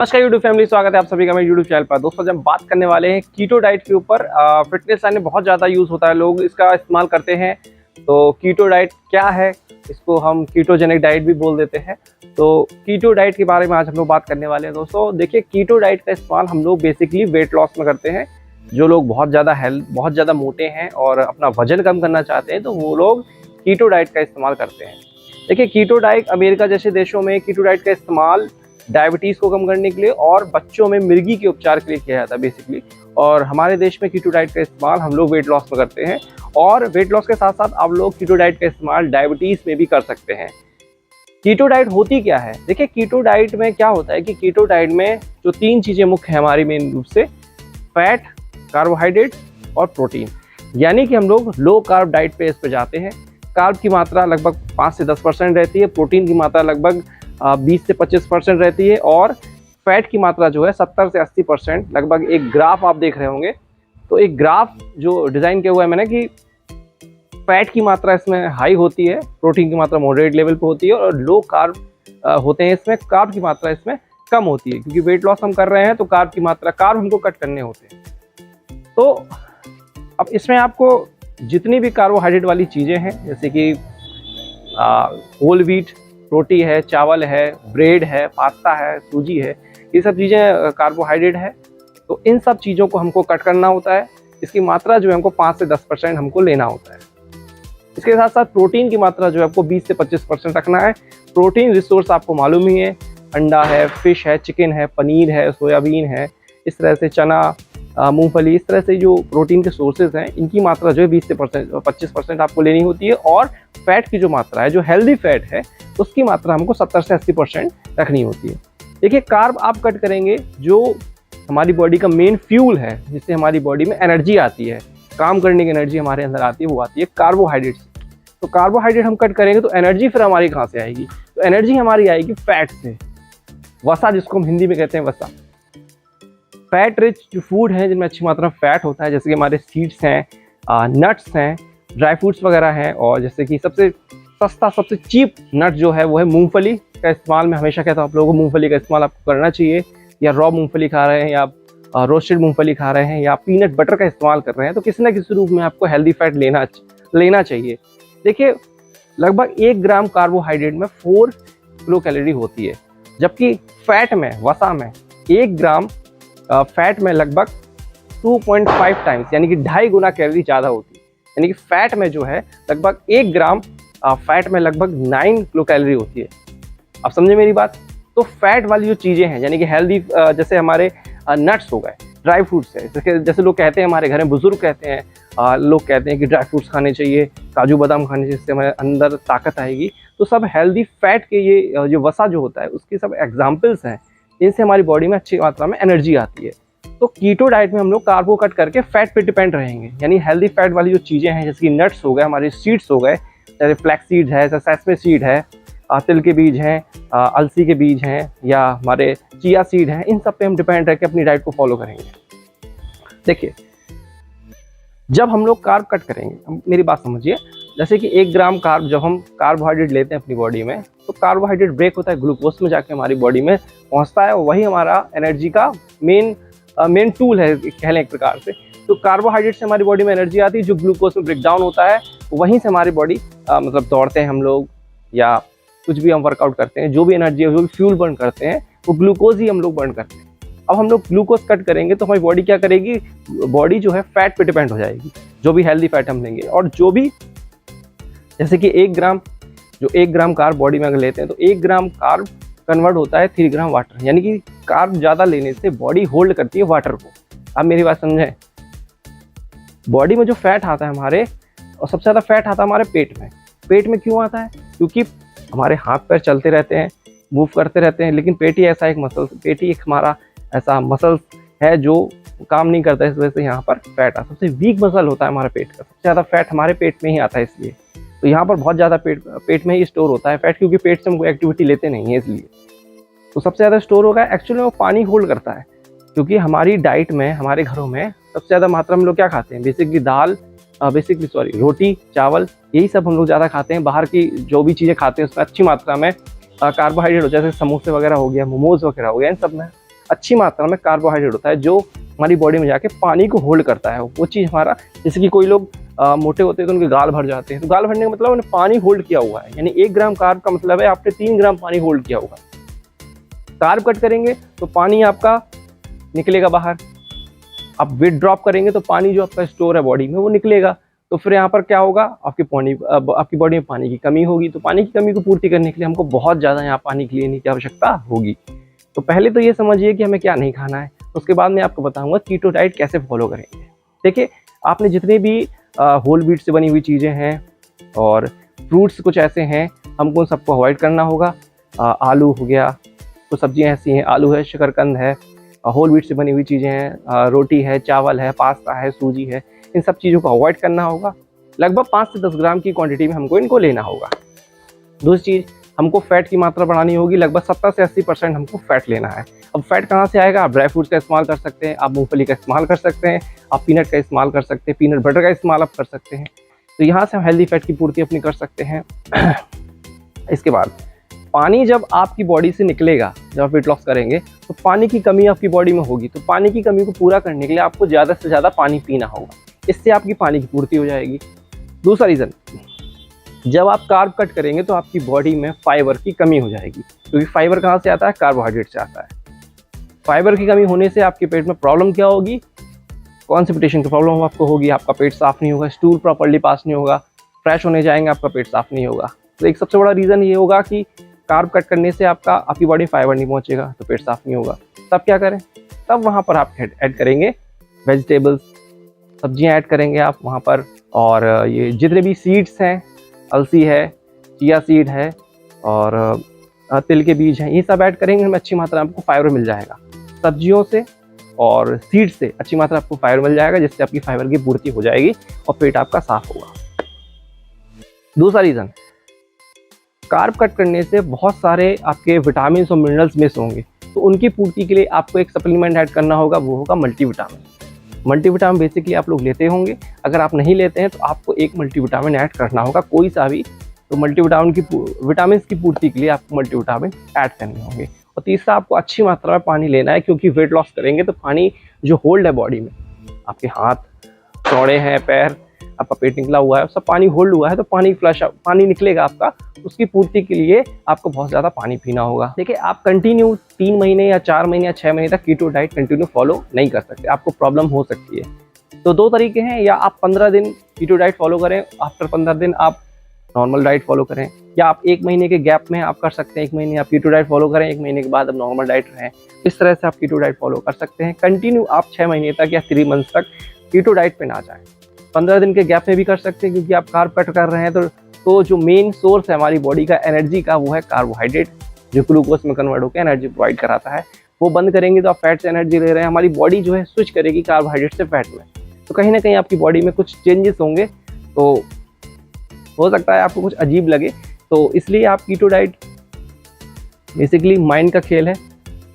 नमस्कार YouTube family, स्वागत है आप सभी का मेरे यूट्यूब चैनल पर। दोस्तों, जब हम बात करने वाले हैं कीटो डाइट के ऊपर, फिटनेस में बहुत ज़्यादा यूज़ होता है, लोग इसका इस्तेमाल करते हैं। तो कीटो डाइट क्या है, इसको हम कीटोजेनिक डाइट भी बोल देते हैं। तो कीटो डाइट के बारे में आज हम लोग बात करने वाले हैं। दोस्तों देखिए, कीटो डाइट का इस्तेमाल हम लोग बेसिकली वेट लॉस में करते हैं। जो लोग बहुत ज़्यादा मोटे हैं और अपना वजन कम करना चाहते हैं, तो वो लोग कीटो डाइट का इस्तेमाल करते हैं। देखिए, कीटो डाइट अमेरिका जैसे देशों में कीटो डाइट का इस्तेमाल डायबिटीज़ को कम करने के लिए और बच्चों में मिर्गी के उपचार के लिए किया जाता है बेसिकली। और हमारे देश में कीटो डाइट का इस्तेमाल हम लोग वेट लॉस में करते हैं, और वेट लॉस के साथ साथ आप लोग कीटो डाइट का इस्तेमाल डायबिटीज़ में भी कर सकते हैं। कीटो डाइट होती क्या है? देखिए, कीटो डाइट में क्या होता है कि कीटो डाइट में जो 3 चीज़ें मुख्य है हमारी मेन रूप से, फैट, कार्बोहाइड्रेट और प्रोटीन। यानी कि हम लोग लो कार्ब डाइट पे इस पे जाते हैं। कार्ब की मात्रा लगभग 5 से 10% रहती है, प्रोटीन की मात्रा लगभग 20 से 25% रहती है, और फैट की मात्रा जो है 70 से 80%। लगभग एक ग्राफ आप देख रहे होंगे, तो एक ग्राफ जो डिज़ाइन किया हुआ है मैंने कि फैट की मात्रा इसमें हाई होती है, प्रोटीन की मात्रा मॉडरेट लेवल पे होती है, और लो कार्ब होते हैं इसमें, कार्ब की मात्रा इसमें कम होती है। क्योंकि वेट लॉस हम कर रहे हैं तो कार्ब हमको कट करने होते हैं। तो अब इसमें आपको जितनी भी कार्बोहाइड्रेट वाली चीज़ें हैं, जैसे कि होल व्हीट रोटी है, चावल है, ब्रेड है, पास्ता है, सूजी है, ये सब चीज़ें कार्बोहाइड्रेट है। तो इन सब चीज़ों को हमको कट करना होता है। इसकी मात्रा जो है हमको 5 से 10% हमको लेना होता है। इसके साथ साथ प्रोटीन की मात्रा जो है आपको 20 से 25% रखना है। प्रोटीन रिसोर्स आपको मालूम ही है, अंडा है, फिश है, चिकन है, पनीर है, सोयाबीन है, इस तरह से चना, मूंगफली, इस तरह से जो प्रोटीन के सोर्सेज हैं, इनकी मात्रा जो है 20 से 25% आपको लेनी होती है। और फैट की जो मात्रा है, जो हेल्दी फैट है, उसकी मात्रा हमको 70 से 80% रखनी होती है। देखिए, कार्ब आप कट करेंगे, जो हमारी बॉडी का मेन फ्यूल है, जिससे हमारी बॉडी में एनर्जी आती है, काम करने की एनर्जी हमारे अंदर आती है, वो आती है कार्बोहाइड्रेट से। तो कार्बोहाइड्रेट हम कट करेंगे तो एनर्जी फिर हमारी कहाँ से आएगी? तो एनर्जी हमारी आएगी फैट से, वसा, जिसको हम हिंदी में कहते हैं वसा। फैट रिच जो फूड है, जिनमें अच्छी मात्रा में फैट होता है, जैसे कि हमारे सीड्स हैं, नट्स हैं, ड्राई फ्रूट्स वगैरह हैं, और जैसे कि सबसे सस्ता, सबसे चीप नट जो है वो है मूंगफली का इस्तेमाल। मैं हमेशा कहता हूँ आप लोगों को मूंगफली का इस्तेमाल आपको करना चाहिए। या रॉ मूंगफली खा रहे हैं, या रोस्टेड मूंगफली खा रहे हैं, या पीनट बटर का इस्तेमाल कर रहे हैं, तो किसी न किसी रूप में आपको हेल्दी फैट लेना चाहिए। देखिए, लगभग 1 ग्राम कार्बोहाइड्रेट में 4 किलो कैलोरी होती है, जबकि फैट में, वसा में 1 ग्राम फैट में लगभग 2.5 टाइम्स, यानी कि 2.5 गुना कैलोरी ज़्यादा होती है। यानी कि फैट में जो है लगभग 1 ग्राम फैट में लगभग 9 किलो कैलोरी होती है। आप समझे मेरी बात? तो फैट वाली जो चीज़ें हैं, यानी कि हेल्दी, जैसे हमारे नट्स हो गए, ड्राई फ्रूट्स है, जैसे लोग कहते हैं, हमारे घर में बुजुर्ग कहते हैं, लोग कहते हैं कि ड्राई फ्रूट्स खाने चाहिए, काजू बादाम खाने चाहिए, जिससे हमारे अंदर ताकत आएगी। तो सब हेल्दी फैट के ये जो वसा जो होता है, उसके सब एग्जाम्पल्स हैं, इनसे हमारी बॉडी में अच्छी मात्रा में एनर्जी आती है। तो कीटो डाइट में हम लोग कार्बो कट करके फैट पे डिपेंड रहेंगे, यानी हेल्दी फैट वाली जो चीज़ें हैं, जैसे कि नट्स हो गए, हमारे सीड्स हो गए, जैसे फ्लैक्स सीड्स है, सेसमे सीड है, तिल के बीज हैं, अलसी के बीज हैं, या हमारे चिया सीड हैं, इन सब पे हम डिपेंड रह के अपनी डाइट को फॉलो करेंगे। देखिए, जब हम लोग कार्ब कट करेंगे, मेरी बात समझिए, जैसे कि 1 ग्राम कार्ब जब हम कार्बोहाइड्रेट लेते हैं अपनी बॉडी में, तो कार्बोहाइड्रेट ब्रेक होता है, ग्लूकोज में जाके हमारी बॉडी में पहुंचता है, और वही हमारा एनर्जी का मेन टूल है, कह लें एक प्रकार से। तो कार्बोहाइड्रेट से हमारी बॉडी में एनर्जी आती है, जो ग्लूकोज में ब्रेक डाउन होता है, वहीं से हमारी बॉडी मतलब दौड़ते हैं हम लोग, या कुछ भी हम वर्कआउट करते हैं, जो भी एनर्जी है, जो भी फ्यूल बर्न करते हैं, वो ग्लूकोज ही हम लोग बर्न करते हैं। अब हम लोग ग्लूकोज कट करेंगे तो हमारी बॉडी क्या करेगी? बॉडी जो है फैट पे डिपेंड हो जाएगी, जो भी हेल्दी फैट हम लेंगे। और जो भी, जैसे कि 1 ग्राम कार्ब बॉडी में अगर लेते हैं, तो 1 ग्राम कार्ब कन्वर्ट होता है 3 ग्राम वाटर, यानी कि कार्ब ज़्यादा लेने से बॉडी होल्ड करती है वाटर को। आप मेरी बात समझें, बॉडी में जो फैट आता है हमारे, और सबसे ज़्यादा फैट आता है हमारे पेट में। पेट में क्यों आता है? क्योंकि हमारे हाथ पैर चलते रहते हैं, मूव करते रहते हैं, लेकिन पेट ही ऐसा एक हमारा ऐसा मसल है जो काम नहीं करता है, इस वजह से यहाँ पर फैट आता है। सबसे वीक मसल होता है हमारे पेट का, सबसे ज़्यादा फैट हमारे पेट में ही आता है, इसलिए तो यहाँ पर बहुत ज़्यादा पेट में ही स्टोर होता है फैट, क्योंकि पेट से हम कोई एक्टिविटी लेते नहीं है, इसलिए तो सबसे ज़्यादा स्टोर होगा। एक्चुअली वो पानी होल्ड करता है, क्योंकि हमारी डाइट में, हमारे घरों में सबसे ज़्यादा मात्रा में लोग क्या खाते हैं? रोटी, चावल, यही सब हम लोग ज़्यादा खाते हैं। बाहर की जो भी चीज़ें खाते हैं उसमें अच्छी मात्रा में कार्बोहाइड्रेट हो, जैसे समोसे वगैरह हो गया, मोमोज वगैरह हो गया, इन सब में अच्छी मात्रा में कार्बोहाइड्रेट होता है जो हमारी बॉडी में जाके पानी को होल्ड करता है। वो चीज़ हमारा, जैसे कि कोई लोग मोटे होते हैं तो उनके गाल भर जाते हैं, तो गाल भरने का मतलब उन्हें पानी होल्ड किया हुआ है, यानी 1 ग्राम कार्ब का मतलब है आपने 3 ग्राम पानी होल्ड किया होगा। कार्ब कट करेंगे तो पानी आपका निकलेगा बाहर, आप वेट ड्रॉप करेंगे तो पानी जो आपका स्टोर है बॉडी में वो निकलेगा। तो फिर यहाँ पर क्या होगा, आपकी बॉडी में पानी की कमी होगी। तो पानी की कमी को पूर्ति करने के लिए हमको बहुत ज़्यादा यहाँ पानी की लेने की आवश्यकता होगी। तो पहले तो ये समझिए कि हमें क्या नहीं खाना है, उसके बाद मैं आपको बताऊंगा कीटो डाइट कैसे फॉलो करेंगे। देखिए, आपने जितने भी होल व्हीट से बनी हुई चीज़ें हैं और फ्रूट्स कुछ ऐसे हैं, हमको उन सबको अवॉइड करना होगा। आलू हो गया, कुछ सब्जियाँ ऐसी हैं, आलू है, शकरकंद है, होल व्हीट से बनी हुई चीज़ें हैं, रोटी है, चावल है, पास्ता है, सूजी है, इन सब चीज़ों को अवॉइड करना होगा। लगभग 5 से 10 ग्राम की क्वांटिटी में हमको इनको लेना होगा। दूसरी चीज़, हमको फैट की मात्रा बढ़ानी होगी। लगभग 70 से 80% हमको फैट लेना है। अब फैट कहाँ से आएगा, आप ड्राई फ्रूट्स का इस्तेमाल कर सकते हैं, आप मूंगफली का इस्तेमाल कर सकते हैं, आप पीनट का इस्तेमाल कर सकते हैं, पीनट बटर का इस्तेमाल आप कर सकते हैं। तो यहाँ से हम हेल्दी फैट की पूर्ति अपनी कर सकते हैं। इसके बाद पानी जब आपकी बॉडी से निकलेगा, जब आप वेट लॉस करेंगे तो पानी की कमी आपकी बॉडी में होगी। तो पानी की कमी को पूरा करने के लिए आपको ज़्यादा से ज़्यादा पानी पीना होगा, इससे आपकी पानी की पूर्ति हो जाएगी। दूसरा रीज़न, जब आप कार्ब कट करेंगे तो आपकी बॉडी में फाइबर की कमी हो जाएगी, क्योंकि फाइबर कहाँ से आता है, कार्बोहाइड्रेट से आता है। फाइबर की कमी होने से आपके पेट में प्रॉब्लम क्या होगी, कॉन्स्टिपेशन की प्रॉब्लम आपको होगी, आपका पेट साफ नहीं होगा, स्टूल प्रॉपर्ली पास नहीं होगा, फ्रेश होने जाएंगे, आपका पेट साफ नहीं होगा। तो एक सबसे बड़ा रीज़न ये होगा कि कार्ब कट करने से आपकी बॉडी फाइबर नहीं पहुंचेगा, तो पेट साफ नहीं होगा। तब क्या करें, तब वहाँ पर आप ऐड करेंगे वेजिटेबल्स, सब्जियाँ ऐड करेंगे आप वहाँ पर। और ये जितने भी सीड्स हैं, अलसी है, चिया सीड है और तिल के बीज हैं, ये सब ऐड करेंगे, हमें अच्छी मात्रा में आपको फाइबर मिल जाएगा। सब्जियों से और सीड से अच्छी मात्रा आपको फाइबर मिल जाएगा, जिससे आपकी फाइबर की पूर्ति हो जाएगी और पेट आपका साफ होगा। दूसरा रीज़न, कार्ब कट करने से बहुत सारे आपके विटामिन और मिनरल्स मिस होंगे, तो उनकी पूर्ति के लिए आपको एक सप्लीमेंट ऐड करना होगा, वो होगा मल्टीविटामिन। मल्टीविटामिन बेसिकली आप लोग लेते होंगे, अगर आप नहीं लेते हैं तो आपको एक मल्टीविटामिन ऐड करना होगा, कोई सा भी। तो विटामिन की पूर्ति के लिए आपको मल्टीविटामिन ऐड करने होंगे। और तीसरा, आपको अच्छी मात्रा में पानी लेना है, क्योंकि वेट लॉस करेंगे तो पानी जो होल्ड है बॉडी में, आपके हाथ चौड़े हैं, पैर, आपका पेट निकला हुआ है, सब पानी होल्ड हुआ है, तो पानी निकलेगा आपका, उसकी पूर्ति के लिए आपको बहुत ज़्यादा पानी पीना होगा। देखिए, आप कंटिन्यू 3 महीने या 4 महीने या 6 महीने तक कीटो डाइट कंटिन्यू फॉलो नहीं कर सकते, आपको प्रॉब्लम हो सकती है। तो 2 तरीके हैं, या आप 15 दिन कीटो डाइट फॉलो करें, आफ्टर 15 दिन आप नॉर्मल डाइट फॉलो करें, या आप 1 महीने के गैप में आप कर सकते हैं, 1 महीने आप कीटो डाइट फॉलो करें, 1 महीने के बाद आप नॉर्मल डाइट रहें। इस तरह से आप कीटो डाइट फॉलो कर सकते हैं। कंटिन्यू आप 6 महीने तक या 3 मंथ्स तक कीटो डाइट पे ना जाएं। 15 दिन के गैप में भी कर सकते हैं, क्योंकि आप कार्ब कट कर रहे हैं तो जो मेन सोर्स है हमारी बॉडी का एनर्जी का, वो है कार्बोहाइड्रेट, जो ग्लूकोज में कन्वर्ट होकर एनर्जी प्रोवाइड कराता है। वो बंद करेंगे तो आप फैट से एनर्जी ले रहे हैं, हमारी बॉडी जो है स्विच करेगी कार्बोहाइड्रेट से फैट में, तो कहीं ना कहीं आपकी बॉडी में कुछ चेंजेस होंगे, तो हो सकता है आपको कुछ अजीब लगे। तो इसलिए आप कीटो डाइट बेसिकली माइंड का खेल है।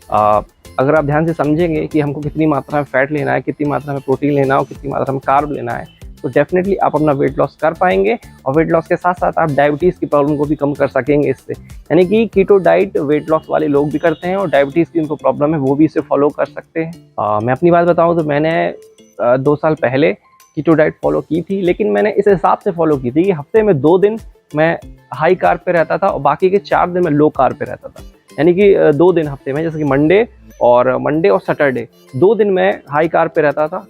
अगर आप ध्यान से समझेंगे कि हमको कितनी मात्रा में फैट लेना है, कितनी मात्रा में प्रोटीन लेना है, कितनी मात्रा में कार्ब लेना है, तो डेफिनेटली आप अपना वेट लॉस कर पाएंगे। और वेट लॉस के साथ साथ आप डायबिटीज़ की प्रॉब्लम को भी कम कर सकेंगे इससे। यानी कि कीटो डाइट वेट लॉस वाले लोग भी करते हैं, और डायबिटीज़ की उनको प्रॉब्लम है वो भी इसे फॉलो कर सकते हैं। मैं अपनी बात बताऊं तो मैंने 2 साल पहले कीटो डाइट फॉलो की थी, लेकिन मैंने इस हिसाब से फॉलो की थी कि हफ्ते में 2 दिन मैं हाई कार्ब पे रहता था और बाकी के 4 दिन मैं लो कार्ब पे रहता था। यानी कि 2 दिन हफ्ते में, जैसे कि मंडे और सैटरडे, 2 दिन मैं हाई कार्ब पे रहता था,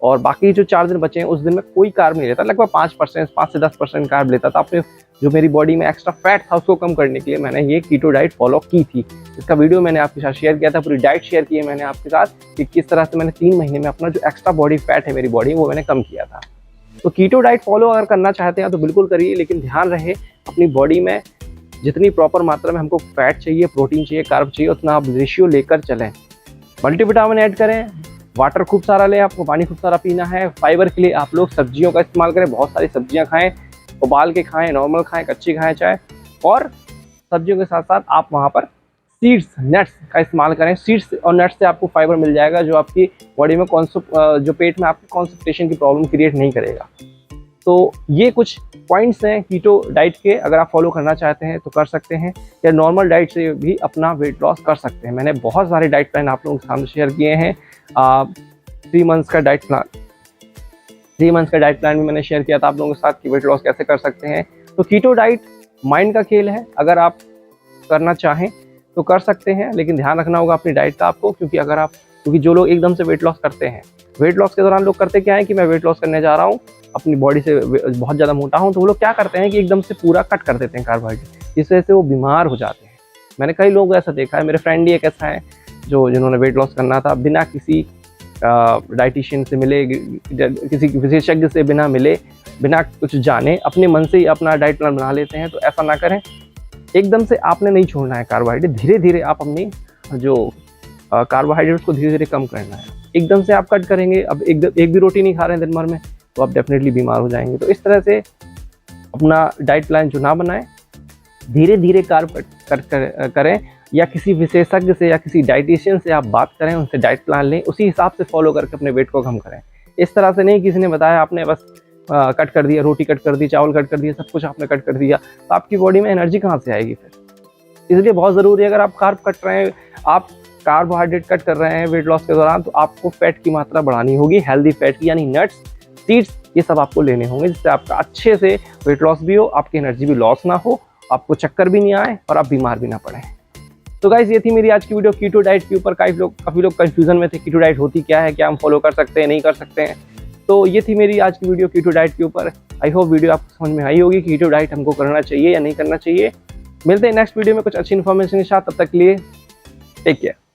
और बाकी जो 4 दिन बचे हैं उस दिन मैं कोई कार्ब नहीं लेता। लगभग 5 से 10% कार्ब लेता था। अपने जो मेरी बॉडी में एक्स्ट्रा फैट था उसको कम करने के लिए मैंने ये कीटो डाइट फॉलो की थी। इसका वीडियो मैंने आपके साथ शेयर किया था, पूरी डाइट शेयर की है मैंने आपके साथ कि किस तरह से मैंने 3 महीने में अपना जो एक्स्ट्रा बॉडी फैट है मेरी बॉडी में, वो मैंने कम किया था। तो कीटो डाइट फॉलो अगर करना चाहते हैं तो बिल्कुल करिए, लेकिन ध्यान रहे अपनी बॉडी में जितनी प्रॉपर मात्रा में हमको फैट चाहिए, प्रोटीन चाहिए, कार्ब चाहिए, उतना आप रेशियो लेकर चलें। मल्टीविटामिन ऐड करें, वाटर खूब सारा लें, आपको पानी खूब सारा पीना है। फाइबर के लिए आप लोग सब्जियों का इस्तेमाल करें, बहुत सारी सब्जियां खाएं, उबाल के खाएं, नॉर्मल खाएं, कच्ची खाएं चाहे। और सब्जियों के साथ साथ आप वहाँ पर सीड्स, नट्स का इस्तेमाल करें। सीड्स और नट्स से आपको फाइबर मिल जाएगा, जो आपकी बॉडी में जो पेट में आपकी कॉन्स्टिपेशन की प्रॉब्लम क्रिएट नहीं करेगा। तो ये कुछ पॉइंट्स हैं कीटो डाइट के, अगर आप फॉलो करना चाहते हैं तो कर सकते हैं, या नॉर्मल डाइट से भी अपना वेट लॉस कर सकते हैं। मैंने बहुत सारे डाइट प्लान आप लोगों के सामने शेयर किए हैं। 3 मंथ्स का डाइट प्लान 3 मंथ्स का डाइट प्लान भी मैंने शेयर किया था आप लोगों के साथ कि वेट लॉस कैसे कर सकते हैं। तो कीटो डाइट माइंड का खेल है, अगर आप करना चाहें तो कर सकते हैं, लेकिन ध्यान रखना होगा अपनी डाइट का आपको, क्योंकि जो लोग एकदम से वेट लॉस करते हैं, वेट लॉस के दौरान लोग करते क्या है कि मैं वेट लॉस करने जा रहा हूँ, अपनी बॉडी से बहुत ज़्यादा मोटा हूँ, तो वो लोग क्या करते हैं कि एकदम से पूरा कट कर देते हैं कार्बोहाइड्रेट, इस वजह से वो बीमार हो जाते हैं। मैंने कई लोग ऐसा देखा है, मेरे फ्रेंड ही एक ऐसा है जिन्होंने वेट लॉस करना था, बिना किसी डाइटिशियन से मिले, किसी विशेषज्ञ से बिना मिले, बिना कुछ जाने, अपने मन से ही अपना डाइट प्लान बना लेते हैं। तो ऐसा ना करें, एकदम से आपने नहीं छोड़ना है कार्बोहाइड्रेट, धीरे धीरे आप अपनी जो कार्बोहाइड्रेट्स को धीरे धीरे कम करना है। एकदम से आप कट करेंगे, अब एक भी रोटी नहीं खा रहे हैं दिन भर में, तो आप डेफिनेटली बीमार हो जाएंगे। तो इस तरह से अपना डाइट प्लान जो ना बनाएं, धीरे धीरे कार्ब कट करें, या किसी विशेषज्ञ से या किसी डाइटिशियन से आप बात करें, उनसे डाइट प्लान लें, उसी हिसाब से फॉलो करके अपने वेट को कम करें। इस तरह से नहीं किसी ने बताया आपने बस कट कर दिया, रोटी कट कर दी, चावल कट कर दिया, सब कुछ आपने कट कर दिया, तो आपकी बॉडी में एनर्जी कहाँ से आएगी फिर। इसलिए बहुत ज़रूरी है, अगर आप कार्ब कट रहे हैं, आप कार्बोहाइड्रेट कट कर रहे हैं वेट लॉस के दौरान, तो आपको फैट की मात्रा बढ़ानी होगी, हेल्दी फैट की, यानी नट्स, सीड्स, ये सब आपको लेने होंगे, जिससे आपका अच्छे से वेट लॉस भी हो, आपकी एनर्जी भी लॉस ना हो, आपको चक्कर भी नहीं आए और आप बीमार भी ना पड़े। तो गाइस, ये थी मेरी आज की वीडियो कीटो डाइट के ऊपर। काफ़ी लोग कंफ्यूजन में थे, कीटो डाइट होती क्या है, क्या हम फॉलो कर सकते हैं, नहीं कर सकते हैं। तो ये थी मेरी आज की वीडियो कीटो डाइट के ऊपर। आई होप वीडियो आपको समझ में आई होगी, कीटो डाइट हमको करना चाहिए या नहीं करना चाहिए। मिलते हैं नेक्स्ट वीडियो में कुछ अच्छी इन्फॉर्मेशन के साथ, तब तक के लिए टेक केयर।